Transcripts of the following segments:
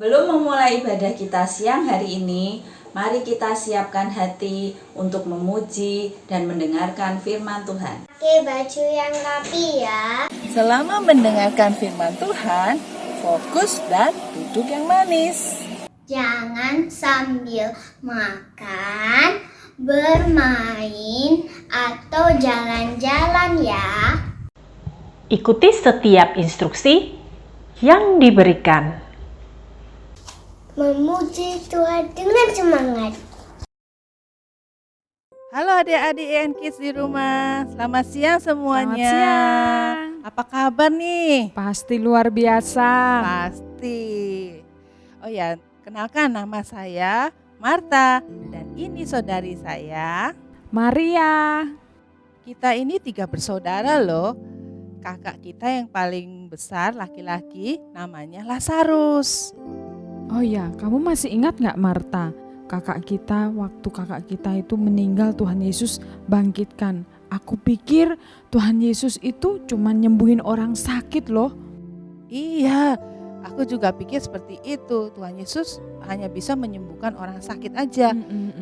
Sebelum memulai ibadah kita siang hari ini, mari kita siapkan hati untuk memuji dan mendengarkan firman Tuhan. Pakai baju yang rapi ya. Selama mendengarkan firman Tuhan, fokus dan duduk yang manis. Jangan sambil makan, bermain, atau jalan-jalan ya. Ikuti setiap instruksi yang diberikan. Memuji Tuhan dengan semangat. Halo adik-adik and kids di rumah, selamat siang semuanya. Selamat siang. Apa kabar nih? Pasti luar biasa. Pasti. Oh ya, kenalkan nama saya Marta dan ini saudari saya Maria. Kita ini 3 bersaudara loh. Kakak kita yang paling besar laki-laki namanya Lazarus. Oh ya, kamu masih ingat gak Marta? Waktu kakak kita itu meninggal, Tuhan Yesus bangkitkan. Aku pikir Tuhan Yesus itu cuma nyembuhin orang sakit loh. Iya, aku juga pikir seperti itu. Tuhan Yesus hanya bisa menyembuhkan orang sakit aja.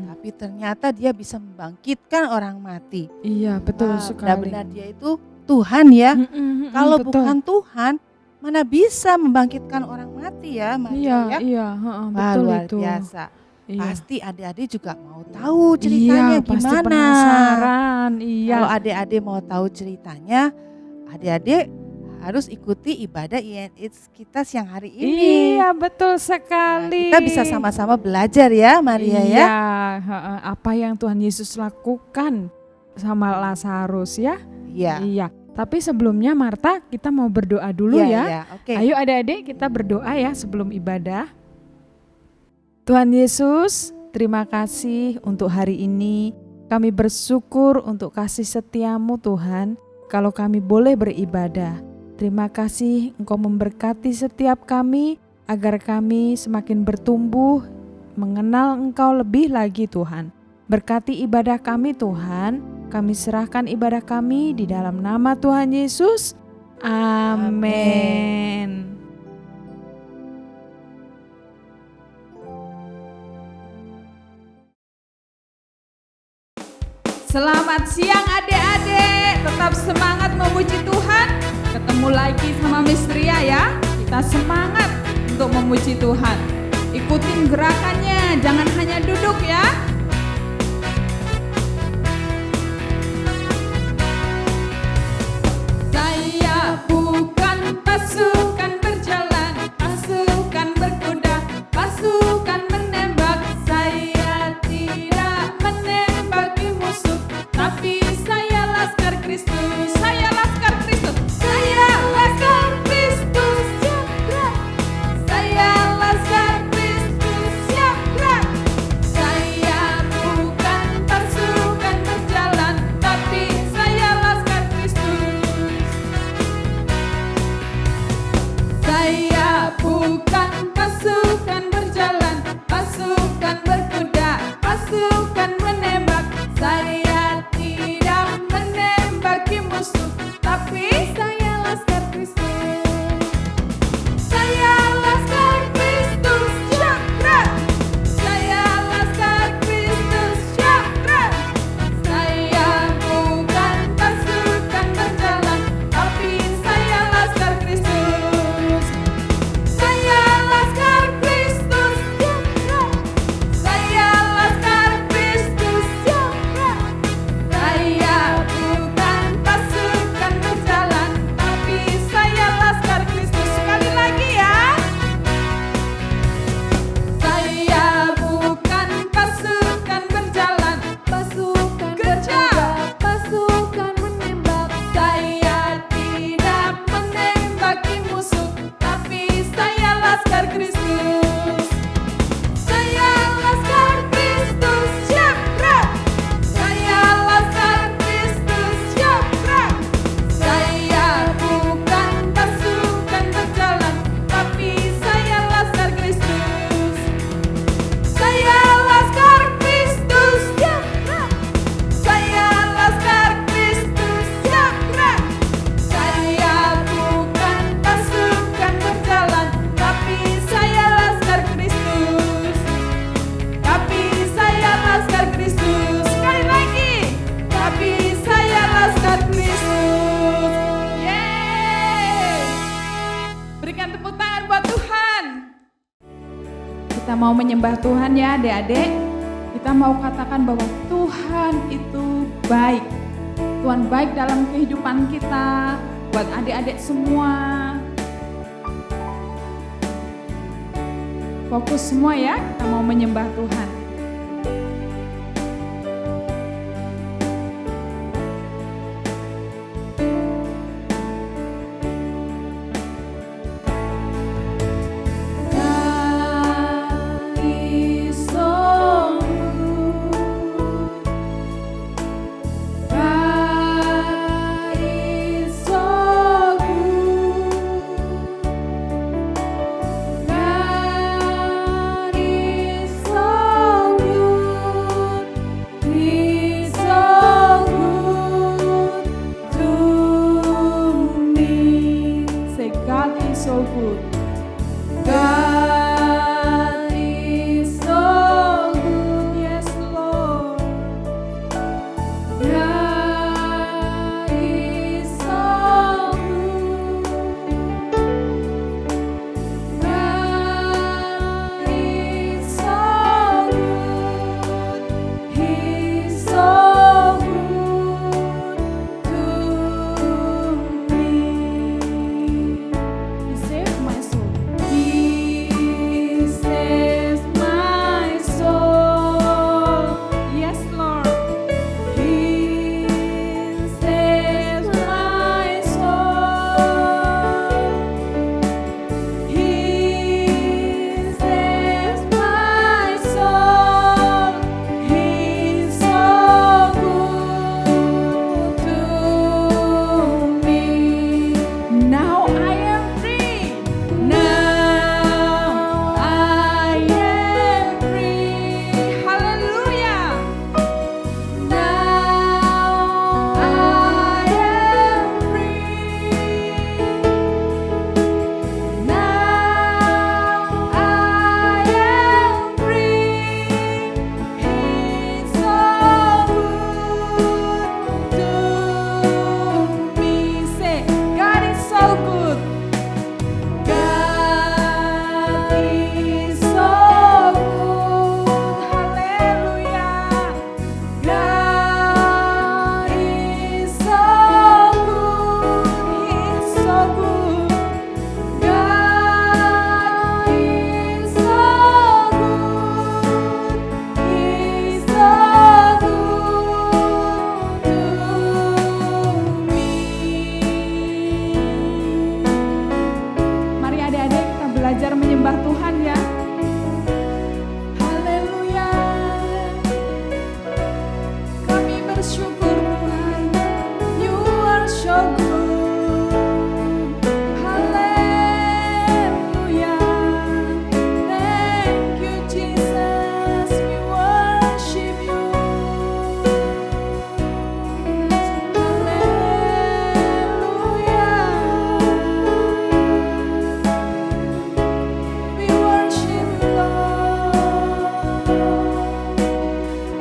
Tapi ternyata dia bisa membangkitkan orang mati. Iya, betul sekali. Benar-benar dia itu Tuhan ya. Kalau betul. bukan Tuhan, mana bisa membangkitkan orang mati ya, Maria? Iya, Wah, betul luar itu. biasa. Iya. Pasti adik-adik juga mau tahu ceritanya Iya, pasti gimana. penasaran. Iya. Kalau adik-adik mau tahu ceritanya, adik-adik harus ikuti ibadah INX kita siang hari ini. Iya, betul sekali. Kita bisa sama-sama belajar ya, Maria ya. Iya, apa yang Tuhan Yesus lakukan sama Lazarus ya. Iya. Tapi sebelumnya Marta, kita mau berdoa dulu ya. Iya, oke. Ayo adik-adik kita berdoa ya sebelum ibadah. Tuhan Yesus, terima kasih untuk hari ini. Kami bersyukur untuk kasih setiamu Tuhan, kalau kami boleh beribadah. Terima kasih Engkau memberkati setiap kami, agar kami semakin bertumbuh, mengenal Engkau lebih lagi Tuhan. Berkati ibadah kami Tuhan. Kami serahkan ibadah kami di dalam nama Tuhan Yesus. Amin. Selamat siang adik-adik. Tetap semangat memuji Tuhan. Ketemu lagi sama Miss Ria ya. Kita semangat untuk memuji Tuhan. Ikutin gerakannya, jangan hanya duduk ya. Bukan pasukan berjalan, pasukan berkuda, pasukan menembak. Saya tidak menembaki musuh, tapi saya laskar Kristus. Saya laskar Kristus. Saya laskar Kristus. Siap gerak. Saya laskar Kristus. Siap gerak. Saya mau menyembah Tuhan ya adik-adik. Kita mau katakan bahwa Tuhan itu baik. Tuhan baik dalam kehidupan kita, buat adik-adik semua. Fokus semua ya, kita mau menyembah Tuhan. So good. God is so good. Yes, Lord. God is so good. God is so good. He's so good to me. He saved my soul. He saves my soul. Yes, Lord. He saves my soul. He saves my soul. He's so good to me. Now I am free. Now I am free. Hallelujah. Now I am free. Now I am free. He's so good to me. Say, God is so good. God is so good. Hallelujah. God is so good. He's so good. God is so good. He's so good to me. Mari adik-adik kita belajar menyembah Tuhan ya. Haleluya. Kami bersyukur Tuhan. You are so good. Haleluya. Thank you Jesus. We worship you. Haleluya. We worship you, Lord.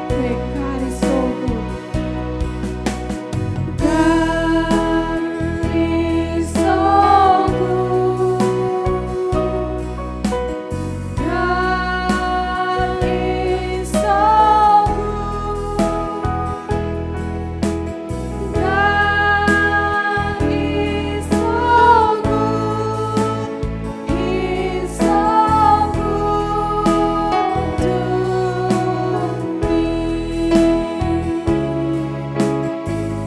Hey, God is so good. God is so good. God is so good. God is so good. He's so good to me.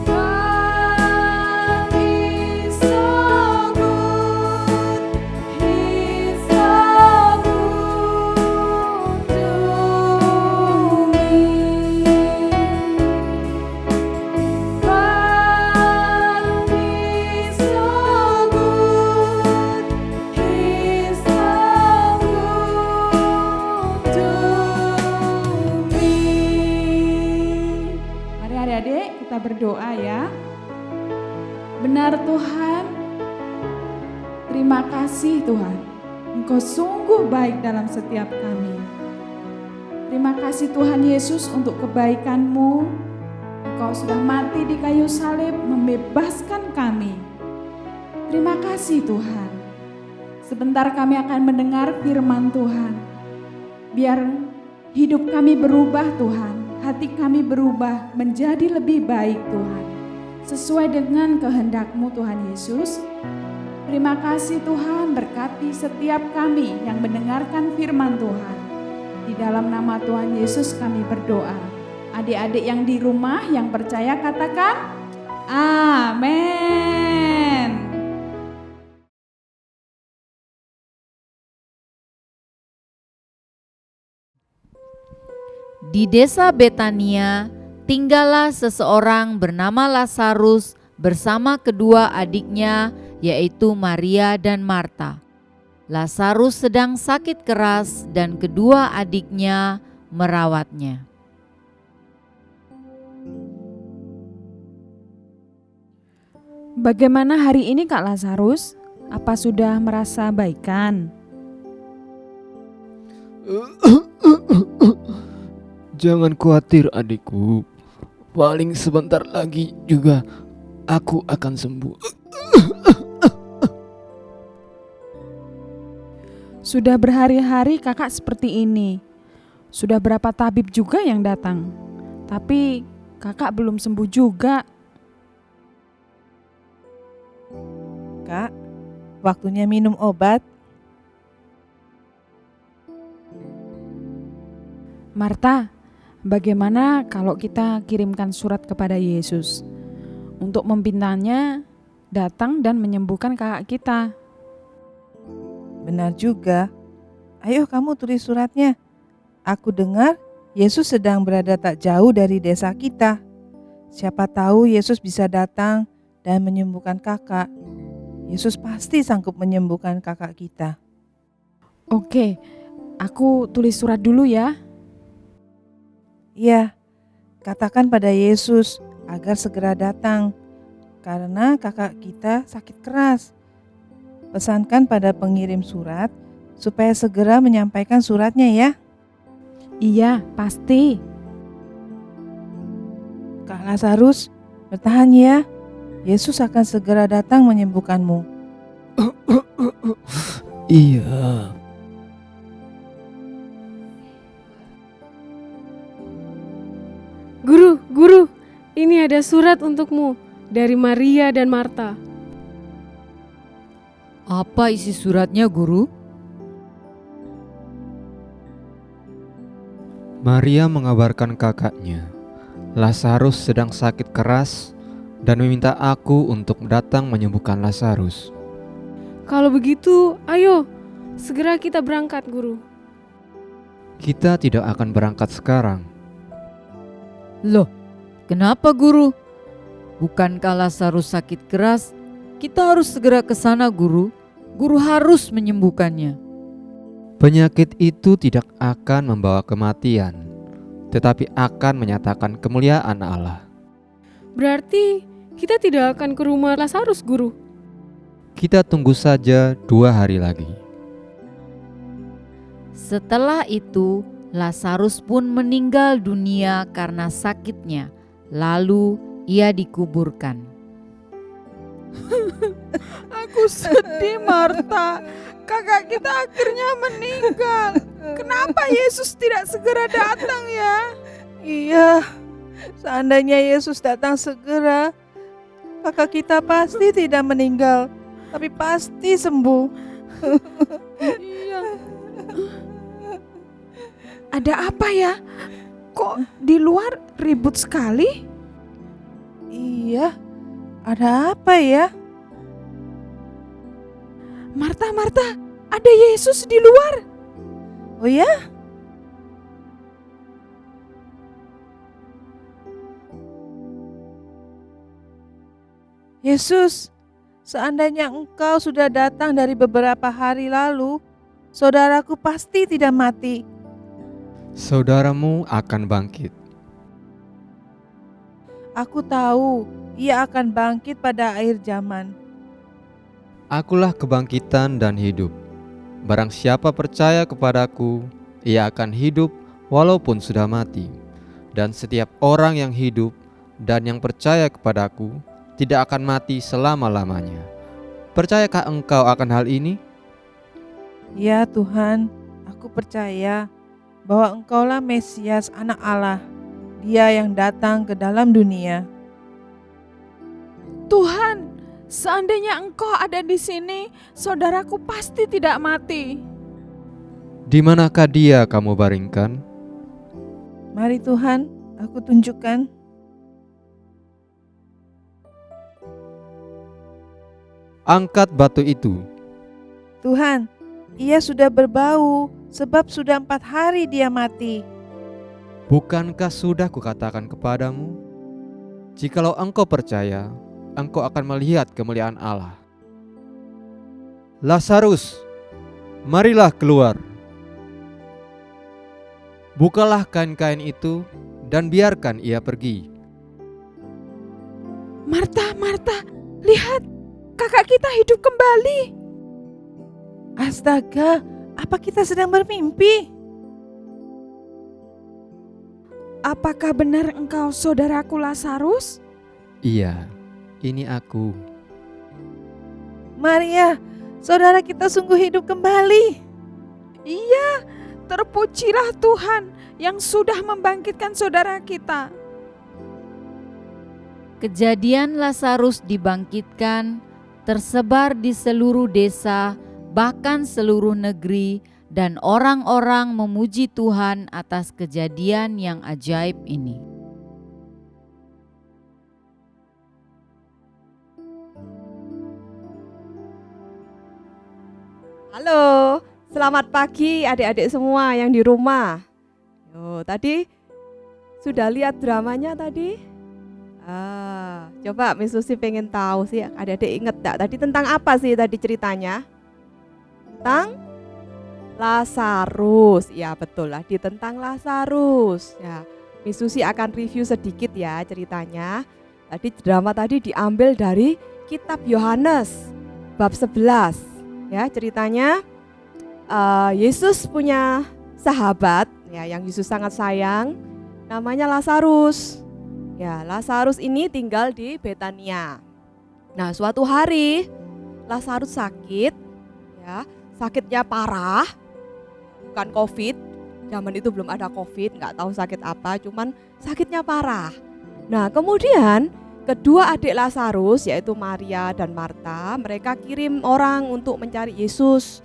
God is so good. He's so good to me. God is so good. He's so good to me. Mari adik-adik kita berdoa ya. Benar Tuhan, terima kasih Tuhan. Engkau sungguh baik dalam setiap kami. Terima kasih Tuhan Yesus untuk kebaikan-Mu. Engkau sudah mati di kayu salib membebaskan kami. Terima kasih Tuhan. Sebentar kami akan mendengar firman Tuhan. Biar hidup kami berubah Tuhan, hati kami berubah menjadi lebih baik Tuhan. Sesuai dengan kehendak-Mu Tuhan Yesus. Terima kasih Tuhan, berkati setiap kami yang mendengarkan firman Tuhan. Di dalam nama Tuhan Yesus kami berdoa. Adik-adik yang di rumah yang percaya katakan amin. Di desa Betania, tinggallah seseorang bernama Lazarus bersama kedua adiknya, yaitu Maria dan Marta. Lazarus sedang sakit keras dan kedua adiknya merawatnya. Bagaimana hari ini Kak Lazarus? Apa sudah merasa baikan? Jangan khawatir adikku, paling sebentar lagi juga aku akan sembuh. Sudah berhari-hari kakak seperti ini. Sudah berapa tabib juga yang datang. Tapi kakak belum sembuh juga. Kak, waktunya minum obat. Marta, bagaimana kalau kita kirimkan surat kepada Yesus untuk mempintanya datang dan menyembuhkan kakak kita? Benar juga. Ayo kamu tulis suratnya. Aku dengar Yesus sedang berada tak jauh dari desa kita. Siapa tahu Yesus bisa datang dan menyembuhkan kakak. Yesus pasti sanggup menyembuhkan kakak kita. Oke, aku tulis surat dulu ya. Iya, katakan pada Yesus agar segera datang, karena kakak kita sakit keras. Pesankan pada pengirim surat supaya segera menyampaikan suratnya ya. Iya, pasti. Kak Lazarus, bertahan ya. Yesus akan segera datang menyembuhkanmu. Iya. Guru, ini ada surat untukmu dari Maria dan Marta. Apa isi suratnya, Guru? Maria mengabarkan kakaknya, Lazarus sedang sakit keras dan meminta aku untuk datang menyembuhkan Lazarus. Kalau begitu, ayo segera kita berangkat, Guru. Kita tidak akan berangkat sekarang. Loh, kenapa Guru? Bukankah Lazarus sakit keras? Kita harus segera ke sana, Guru. Guru harus menyembuhkannya. Penyakit itu tidak akan membawa kematian, tetapi akan menyatakan kemuliaan Allah. Berarti kita tidak akan ke rumah Lazarus, Guru. Kita tunggu saja 2 hari lagi. Setelah itu, Lazarus pun meninggal dunia karena sakitnya. Lalu ia dikuburkan. Aku sedih, Marta. Kakak kita akhirnya meninggal. Kenapa Yesus tidak segera datang ya? Iya, seandainya Yesus datang segera, kakak kita pasti tidak meninggal, tapi pasti sembuh. Iya. Ada apa ya? Kok di luar ribut sekali? Iya, ada apa ya? Marta, ada Yesus di luar. Oh ya? Yesus, seandainya Engkau sudah datang dari beberapa hari lalu, saudaraku pasti tidak mati. Saudaramu akan bangkit. Aku tahu ia akan bangkit pada akhir zaman. Akulah kebangkitan dan hidup. Barang siapa percaya kepadaku, ia akan hidup walaupun sudah mati. Dan setiap orang yang hidup dan yang percaya kepadaku tidak akan mati selama-lamanya. Percayakah engkau akan hal ini? Ya Tuhan, aku percaya. bahwa Engkaulah Mesias, Anak Allah, Dia yang datang ke dalam dunia. Tuhan, seandainya Engkau ada di sini, saudaraku pasti tidak mati. Di manakah dia kamu baringkan? Mari Tuhan, aku tunjukkan. Angkat batu itu. Tuhan, ia sudah berbau, sebab sudah 4 hari dia mati. Bukankah sudah kukatakan kepadamu? Jikalau engkau percaya, engkau akan melihat kemuliaan Allah. Lazarus, marilah keluar. Bukalah kain-kain itu dan biarkan ia pergi. Marta, Marta, lihat, kakak kita hidup kembali. Astaga, apa kita sedang bermimpi? Apakah benar engkau saudaraku Lazarus? Iya, ini aku. Maria, saudara kita sungguh hidup kembali. Iya, terpujilah Tuhan yang sudah membangkitkan saudara kita. Kejadian Lazarus dibangkitkan tersebar di seluruh desa, bahkan seluruh negeri, dan orang-orang memuji Tuhan atas kejadian yang ajaib ini. Halo, selamat pagi adik-adik semua yang di rumah. Tadi sudah lihat dramanya tadi? Coba Miss Susi pengen tahu sih, adik-adik inget gak tadi tentang apa sih tadi ceritanya? Tentang Lazarus. Ya betul lah, tentang Lazarus. Ya, Miss Susi akan review sedikit ya ceritanya. Tadi drama tadi diambil dari kitab Yohanes bab 11. Ya, ceritanya Yesus punya sahabat ya yang Yesus sangat sayang, namanya Lazarus. Ya, Lazarus ini tinggal di Betania. Nah, suatu hari Lazarus sakit, ya, sakitnya parah, bukan COVID. Zaman itu belum ada COVID, nggak tahu sakit apa, cuman sakitnya parah. Nah, kemudian kedua adik Lazarus, yaitu Maria dan Marta, mereka kirim orang untuk mencari Yesus,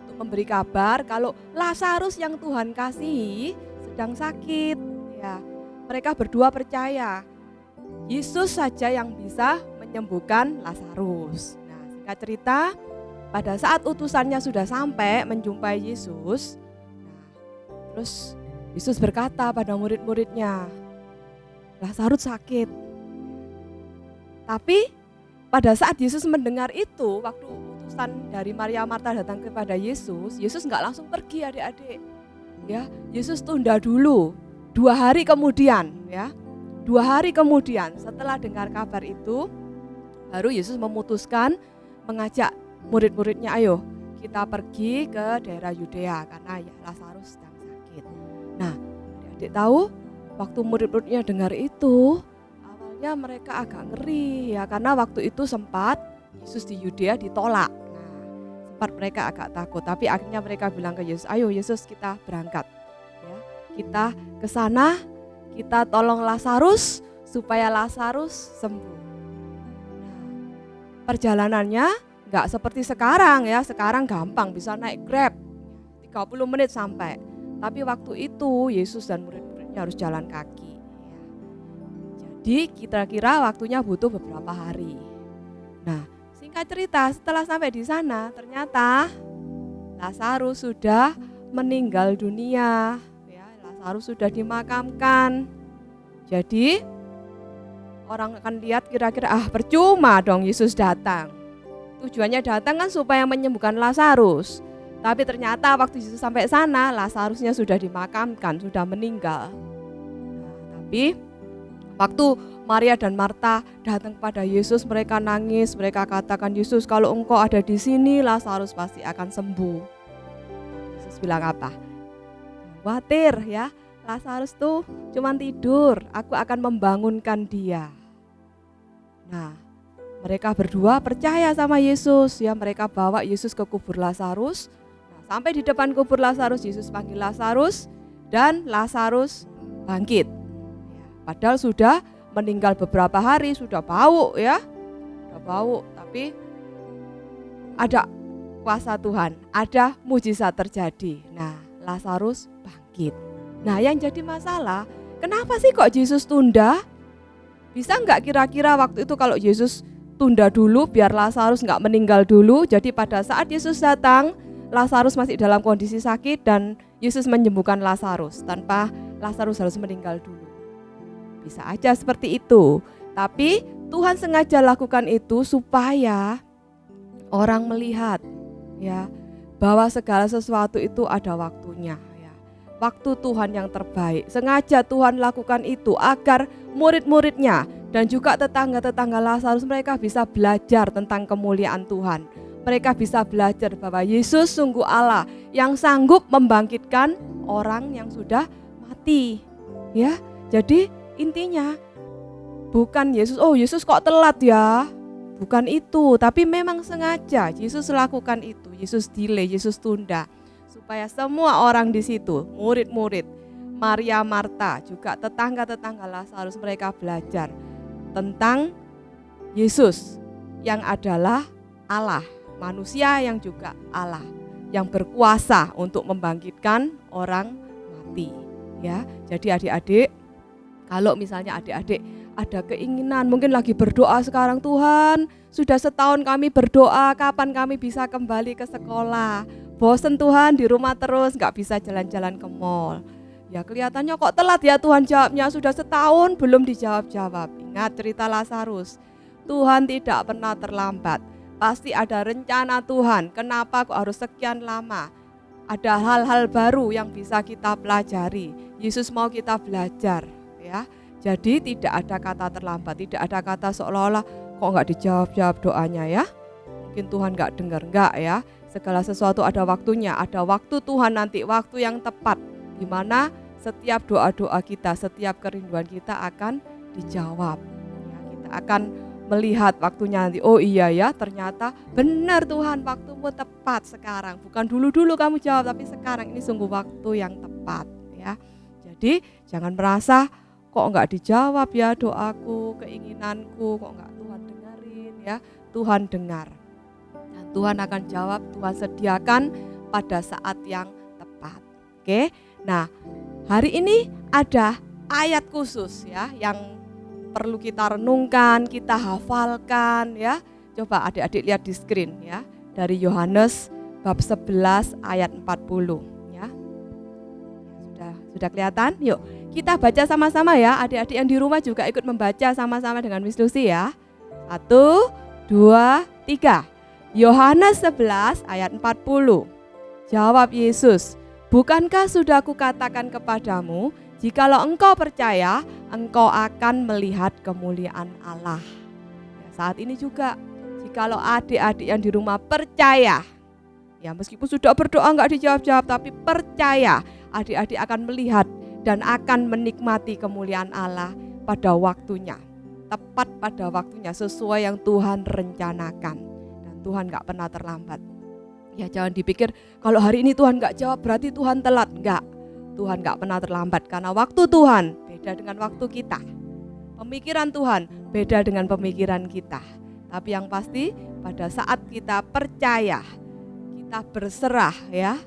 untuk memberi kabar kalau Lazarus yang Tuhan kasihi sedang sakit. Ya, mereka berdua percaya Yesus saja yang bisa menyembuhkan Lazarus. Nah, singkat cerita, pada saat utusannya sudah sampai menjumpai Yesus, terus Yesus berkata pada murid-muridnya, Lazarus sakit. Tapi pada saat Yesus mendengar itu, waktu utusan dari Maria Marta datang kepada Yesus, Yesus nggak langsung pergi adik-adik. Ya, Yesus tunda dulu 2 hari kemudian, ya. 2 hari kemudian setelah dengar kabar itu, baru Yesus memutuskan mengajak murid-muridnya, ayo kita pergi ke daerah Yudea karena ya Lazarus sedang sakit. Nah, adik-adik tahu waktu murid-muridnya dengar itu, awalnya mereka agak ngeri ya, karena waktu itu sempat Yesus di Yudea ditolak. Nah, sempat mereka agak takut, tapi akhirnya mereka bilang ke Yesus, ayo Yesus kita berangkat. Ya, kita ke sana, kita tolong Lazarus supaya Lazarus sembuh. Nah, perjalanannya nggak seperti sekarang ya, sekarang gampang bisa naik Grab, 30 menit sampai. Tapi waktu itu Yesus dan murid-muridnya harus jalan kaki. Ya. Jadi kira-kira waktunya butuh beberapa hari. Nah, singkat cerita setelah sampai di sana ternyata Lazarus sudah meninggal dunia. Ya, Lazarus sudah dimakamkan. Jadi orang akan lihat kira-kira percuma dong Yesus datang. Tujuannya datang kan supaya menyembuhkan Lazarus. Tapi ternyata waktu Yesus sampai sana, Lazarusnya sudah dimakamkan, sudah meninggal. Nah, tapi waktu Maria dan Marta datang kepada Yesus, mereka nangis, mereka katakan, Yesus kalau engkau ada di sini, Lazarus pasti akan sembuh. Yesus bilang apa? Khawatir ya, Lazarus tuh cuma tidur, aku akan membangunkan dia. Nah, mereka berdua percaya sama Yesus, ya mereka bawa Yesus ke kubur Lazarus. Nah, sampai di depan kubur Lazarus, Yesus panggil Lazarus, dan Lazarus bangkit. Padahal sudah meninggal beberapa hari, sudah bau ya. Sudah bau, tapi ada kuasa Tuhan, ada mujizat terjadi. Nah, Lazarus bangkit. Nah, yang jadi masalah, kenapa sih kok Yesus tunda? Bisa nggak kira-kira waktu itu kalau Yesus tunda dulu biar Lazarus nggak meninggal dulu, jadi pada saat Yesus datang, Lazarus masih dalam kondisi sakit dan Yesus menyembuhkan Lazarus tanpa Lazarus harus meninggal dulu. Bisa aja seperti itu, tapi Tuhan sengaja lakukan itu supaya orang melihat ya bahwa segala sesuatu itu ada waktunya ya. Waktu Tuhan yang terbaik. Sengaja Tuhan lakukan itu agar murid-muridnya dan juga tetangga-tetangga Lazarus mereka bisa belajar tentang kemuliaan Tuhan. Mereka bisa belajar bahwa Yesus sungguh Allah yang sanggup membangkitkan orang yang sudah mati. Ya, jadi intinya bukan Yesus kok telat ya. Bukan itu, tapi memang sengaja Yesus lakukan itu. Yesus delay, Yesus tunda supaya semua orang di situ, murid-murid, Maria, Marta, juga tetangga-tetangga Lazarus mereka belajar tentang Yesus yang adalah Allah, manusia yang juga Allah, yang berkuasa untuk membangkitkan orang mati. Ya, jadi adik-adik, kalau misalnya adik-adik ada keinginan, mungkin lagi berdoa sekarang, Tuhan sudah setahun kami berdoa, kapan kami bisa kembali ke sekolah? Bosen Tuhan di rumah terus, gak bisa jalan-jalan ke mall. Ya kelihatannya kok telat ya Tuhan jawabnya, sudah setahun belum dijawab-jawab. Ingat cerita Lazarus, Tuhan tidak pernah terlambat. Pasti ada rencana Tuhan, kenapa kok harus sekian lama? Ada hal-hal baru yang bisa kita pelajari. Yesus mau kita belajar ya. Jadi tidak ada kata terlambat, tidak ada kata seolah-olah kok nggak dijawab-jawab doanya ya. Mungkin Tuhan nggak dengar, nggak ya. Segala sesuatu ada waktunya, ada waktu Tuhan nanti, waktu yang tepat di mana setiap doa-doa kita, setiap kerinduan kita akan dijawab. Ya, kita akan melihat waktunya nanti, oh iya ya ternyata benar Tuhan waktumu tepat sekarang. Bukan dulu-dulu kamu jawab, tapi sekarang ini sungguh waktu yang tepat ya. Jadi jangan merasa kok enggak dijawab ya doaku, keinginanku, kok enggak Tuhan dengerin ya. Tuhan dengar. Dan Tuhan akan jawab, Tuhan sediakan pada saat yang tepat. Oke. Nah, hari ini ada ayat khusus ya yang perlu kita renungkan, kita hafalkan ya. Coba adik-adik lihat di screen ya. Dari Yohanes bab 11 ayat 40 ya. Sudah kelihatan? Yuk. Kita baca sama-sama ya, adik-adik yang di rumah juga ikut membaca sama-sama dengan Miss Lucy ya. 1, 2, 3. Yohanes 11 ayat 40. Jawab Yesus, bukankah sudah kukatakan kepadamu, jikalau engkau percaya, engkau akan melihat kemuliaan Allah. Ya, saat ini juga, jikalau adik-adik yang di rumah percaya, ya meskipun sudah berdoa enggak dijawab-jawab, tapi percaya, adik-adik akan melihat dan akan menikmati kemuliaan Allah pada waktunya, tepat pada waktunya sesuai yang Tuhan rencanakan. Dan Tuhan gak pernah terlambat. Ya jangan dipikir kalau hari ini Tuhan gak jawab berarti Tuhan telat. Enggak, Tuhan gak pernah terlambat karena waktu Tuhan beda dengan waktu kita. Pemikiran Tuhan beda dengan pemikiran kita. Tapi yang pasti pada saat kita percaya, kita berserah ya,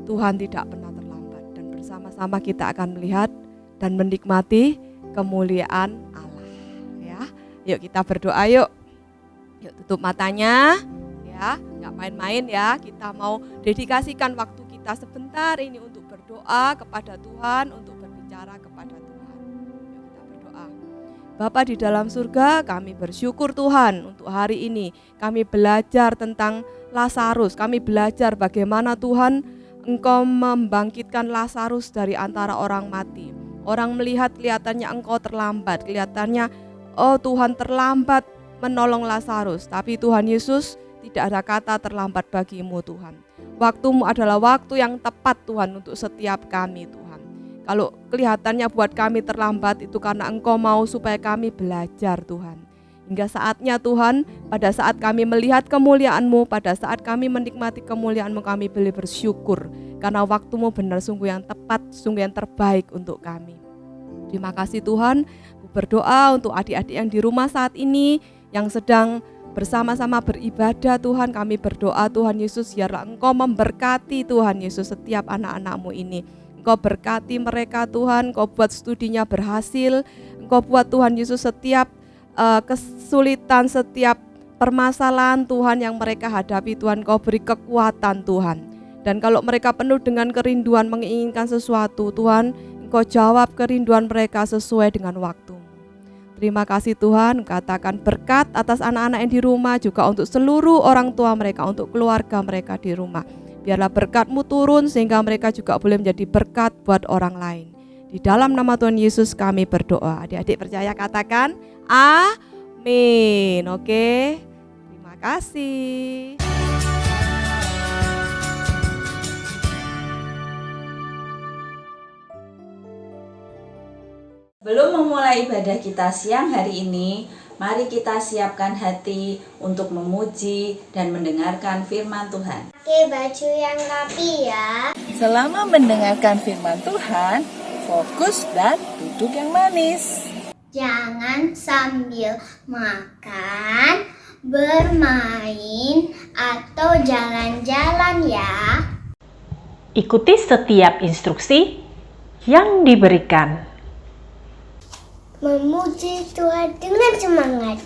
Tuhan tidak pernah terlambat. Sama-sama kita akan melihat dan menikmati kemuliaan Allah ya. Yuk kita berdoa yuk. Yuk tutup matanya ya, nggak main-main ya. Kita mau dedikasikan waktu kita sebentar ini untuk berdoa kepada Tuhan, untuk berbicara kepada Tuhan. Yuk kita berdoa. Bapa di dalam surga, kami bersyukur Tuhan untuk hari ini. Kami belajar tentang Lazarus, kami belajar bagaimana Tuhan Engkau membangkitkan Lazarus dari antara orang mati. Orang melihat kelihatannya Engkau terlambat, kelihatannya oh Tuhan terlambat menolong Lazarus. Tapi Tuhan Yesus, tidak ada kata terlambat bagimu Tuhan. Waktumu adalah waktu yang tepat Tuhan untuk setiap kami Tuhan. Kalau kelihatannya buat kami terlambat itu karena Engkau mau supaya kami belajar Tuhan. Hingga saatnya Tuhan, pada saat kami melihat kemuliaan-Mu, pada saat kami menikmati kemuliaan-Mu, kami boleh bersyukur. karena waktu-Mu benar sungguh yang tepat, sungguh yang terbaik untuk kami. Terima kasih Tuhan, aku berdoa untuk adik-adik yang di rumah saat ini, yang sedang bersama-sama beribadah Tuhan. Kami berdoa Tuhan Yesus, biarlah Engkau memberkati Tuhan Yesus setiap anak-anak-Mu ini. Engkau berkati mereka Tuhan, Engkau buat studinya berhasil, Engkau buat Tuhan Yesus setiap kesulitan, setiap permasalahan Tuhan yang mereka hadapi Tuhan, Engkau beri kekuatan Tuhan. Dan kalau mereka penuh dengan kerinduan menginginkan sesuatu Tuhan, Engkau jawab kerinduan mereka sesuai dengan waktu. Terima kasih Tuhan, katakan berkat atas anak-anak yang di rumah, juga untuk seluruh orang tua mereka, untuk keluarga mereka di rumah. Biarlah berkat-Mu turun sehingga mereka juga boleh menjadi berkat buat orang lain. Di dalam nama Tuhan Yesus kami berdoa. Adik-adik percaya katakan amin. Oke, terima kasih. Sebelum memulai ibadah kita siang hari ini, mari kita siapkan hati untuk memuji dan mendengarkan firman Tuhan. Pakai baju yang rapi ya. Selama mendengarkan firman Tuhan, fokus dan duduk yang manis. Jangan sambil makan, bermain, atau jalan-jalan ya. Ikuti setiap instruksi yang diberikan. Memuji Tuhan dengan semangat.